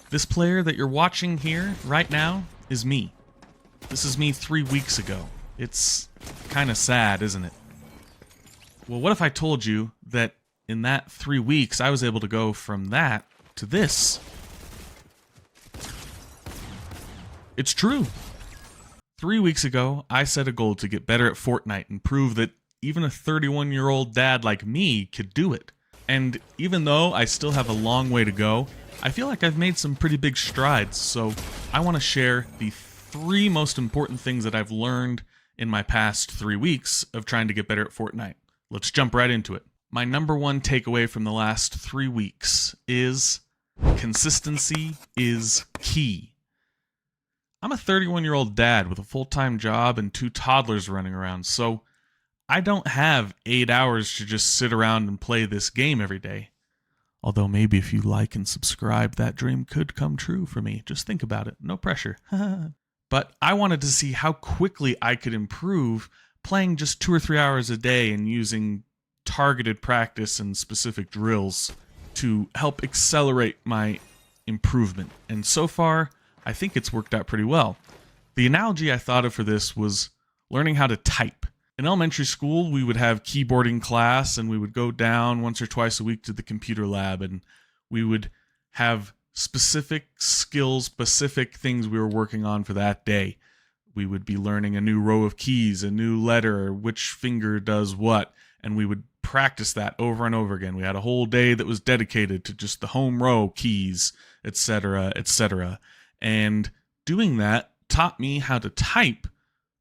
This player that you're watching here right now is me. This is me 3 weeks ago. It's kind of sad, isn't it? Well, what if I told you that in that 3 weeks I was able to go from that to this? It's true. 3 weeks ago, I set a goal to get better at Fortnite and prove that even a 31-year-old dad like me could do it. And even though I still have a long way to go, I feel like I've made some pretty big strides, so I want to share the 3 most important things that I've learned in my past 3 weeks of trying to get better at Fortnite. Let's jump right into it. My number 1 takeaway from the last 3 weeks is consistency is key. I'm a 31-year-old dad with a full-time job and 2 toddlers running around, so I don't have 8 hours to just sit around and play this game every day. Although maybe if you like and subscribe, that dream could come true for me. Just think about it. No pressure. But I wanted to see how quickly I could improve playing just 2 or 3 hours a day and using targeted practice and specific drills to help accelerate my improvement. And so far, I think it's worked out pretty well. The analogy I thought of for this was learning how to type. In elementary school, we would have keyboarding class, and we would go down once or twice a week to the computer lab, and we would have specific skills, specific things we were working on for that day. We would be learning a new row of keys, a new letter, which finger does what, and we would practice that over and over again. We had a whole day that was dedicated to just the home row keys, etc., etc. And doing that taught me how to type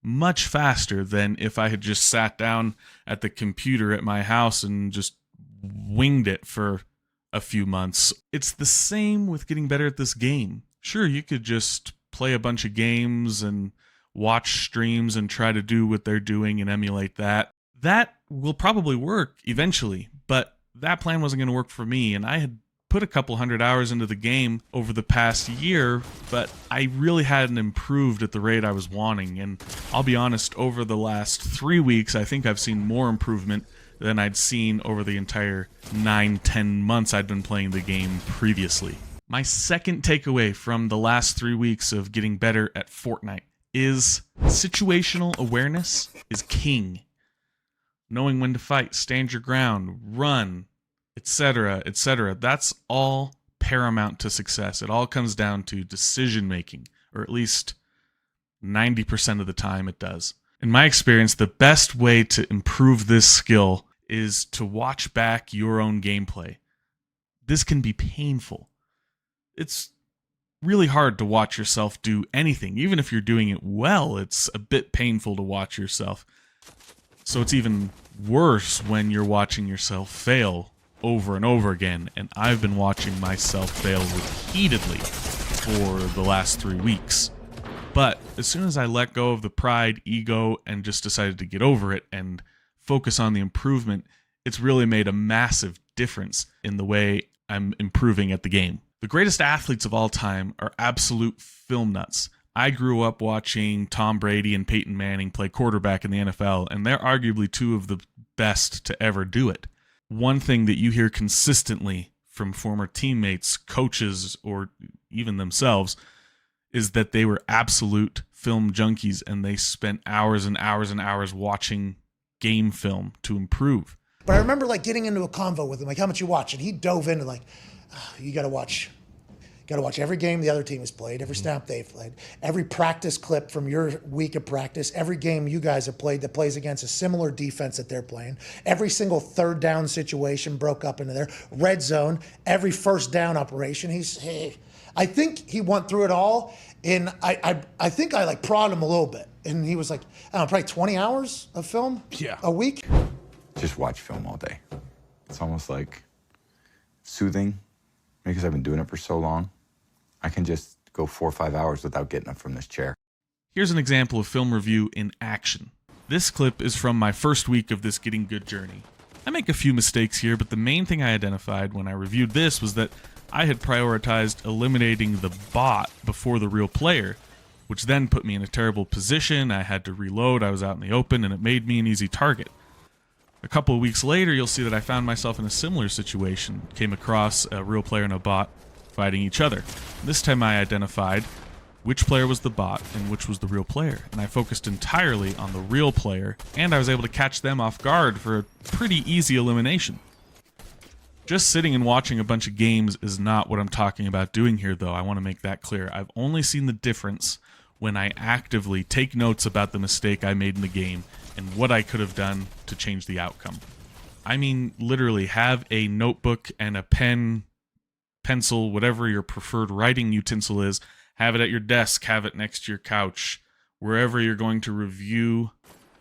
much faster than if I had just sat down at the computer at my house and just winged it for a few months. It's the same with getting better at this game. Sure, you could just play a bunch of games and watch streams and try to do what they're doing and emulate that. That will probably work eventually, but that plan wasn't going to work for me, and I had put a couple 100 hours into the game over the past year, but I really hadn't improved at the rate I was wanting. And I'll be honest, over the last 3 weeks, I think I've seen more improvement than I'd seen over the entire 9-10 months I'd been playing the game previously. My second takeaway from the last 3 weeks of getting better at Fortnite is situational awareness is king. Knowing when to fight, stand your ground, run, etc., etc. That's all paramount to success. It all comes down to decision making, or at least 90% of the time it does. In my experience, the best way to improve this skill is to watch back your own gameplay. This can be painful. It's really hard to watch yourself do anything. Even if you're doing it well, it's a bit painful to watch yourself. So it's even worse when you're watching yourself fail over and over again, and I've been watching myself fail repeatedly for the last 3 weeks. But as soon as I let go of the pride, ego, and just decided to get over it and focus on the improvement, it's really made a massive difference in the way I'm improving at the game. The greatest athletes of all time are absolute film nuts. I grew up watching Tom Brady and Peyton Manning play quarterback in the NFL, and they're arguably 2 of the best to ever do it. One thing that you hear consistently from former teammates, coaches, or even themselves is that they were absolute film junkies and they spent hours and hours and hours watching game film to improve. But I remember like getting into a convo with him, like how much you watch, and he dove into like, oh, you got to watch every game the other team has played, every snap they've played, every practice clip from your week of practice, every game you guys have played that plays against a similar defense that they're playing, every single third down situation broke up into there, red zone, every first down operation. I think he went through it all, and I think I like prodded him a little bit, and he was like, I don't know, probably 20 hours of film a week. Just watch film all day. It's almost like soothing because I've been doing it for so long. I can just go 4 or 5 hours without getting up from this chair. Here's an example of film review in action. This clip is from my first week of this getting good journey. I make a few mistakes here, but the main thing I identified when I reviewed this was that I had prioritized eliminating the bot before the real player, which then put me in a terrible position. I had to reload, I was out in the open, and it made me an easy target. A couple of weeks later, you'll see that I found myself in a similar situation. Came across a real player and a bot fighting each other. This time I identified which player was the bot and which was the real player, and I focused entirely on the real player, and I was able to catch them off guard for a pretty easy elimination. Just sitting and watching a bunch of games is not what I'm talking about doing here, though. I want to make that clear. I've only seen the difference when I actively take notes about the mistake I made in the game and what I could have done to change the outcome. I mean, literally, have a notebook and a pen, pencil, whatever your preferred writing utensil is. Have it at your desk, have it next to your couch, wherever you're going to review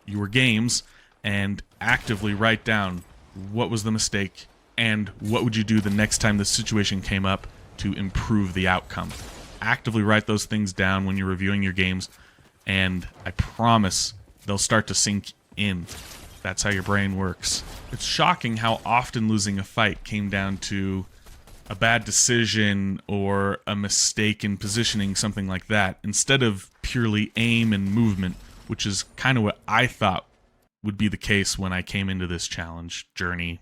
your games, and actively write down what was the mistake and what would you do the next time the situation came up to improve the outcome. Actively write those things down when you're reviewing your games, and I promise they'll start to sink in. That's how your brain works. It's shocking how often losing a fight came down to a bad decision or a mistake in positioning, something like that, instead of purely aim and movement, which is kind of what I thought would be the case when I came into this challenge, journey,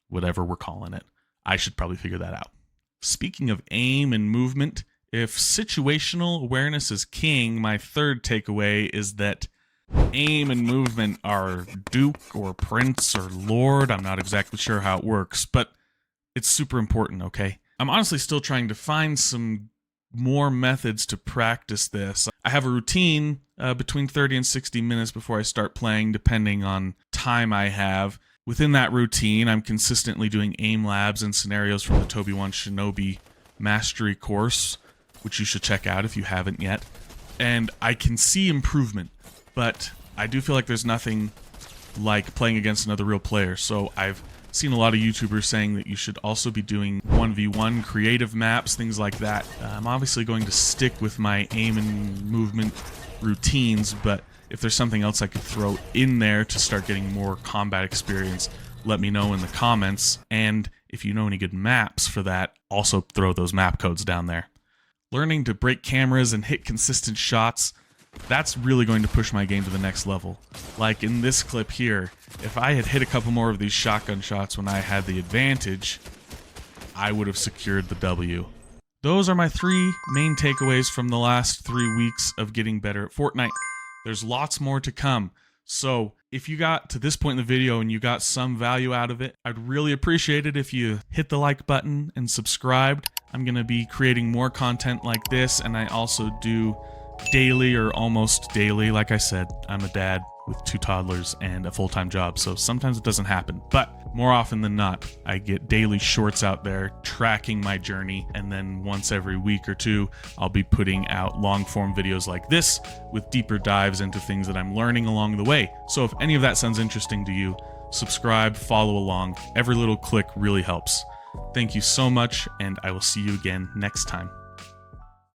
whatever we're calling it. I should probably figure that out. Speaking of aim and movement, if situational awareness is king, my third takeaway is that aim and movement are Duke or Prince or Lord. I'm not exactly sure how it works, but it's super important, okay? I'm honestly still trying to find some more methods to practice this. I have a routine between 30 and 60 minutes before I start playing, depending on time I have. Within that routine, I'm consistently doing aim labs and scenarios from the TobyWanShinobi Mastery course, which you should check out if you haven't yet. And I can see improvement, but I do feel like there's nothing like playing against another real player, so I've seen a lot of YouTubers saying that you should also be doing 1v1 creative maps, things like that. I'm obviously going to stick with my aim and movement routines, but if there's something else I could throw in there to start getting more combat experience, let me know in the comments. And if you know any good maps for that, also throw those map codes down there. Learning to break cameras and hit consistent shots, that's really going to push my game to the next level. Like in this clip here, if I had hit a couple more of these shotgun shots when I had the advantage, I would have secured the W. Those are my 3 main takeaways from the last 3 weeks of getting better at Fortnite. There's lots more to come. So if you got to this point in the video and you got some value out of it, I'd really appreciate it if you hit the like button and subscribed. I'm going to be creating more content like this, and I also do daily or almost daily. Like I said, I'm a dad with 2 toddlers and a full-time job, so sometimes it doesn't happen. But more often than not, I get daily shorts out there tracking my journey, and then once every week or 2, I'll be putting out long-form videos like this with deeper dives into things that I'm learning along the way. So if any of that sounds interesting to you, subscribe, follow along. Every little click really helps. Thank you so much, and I will see you again next time.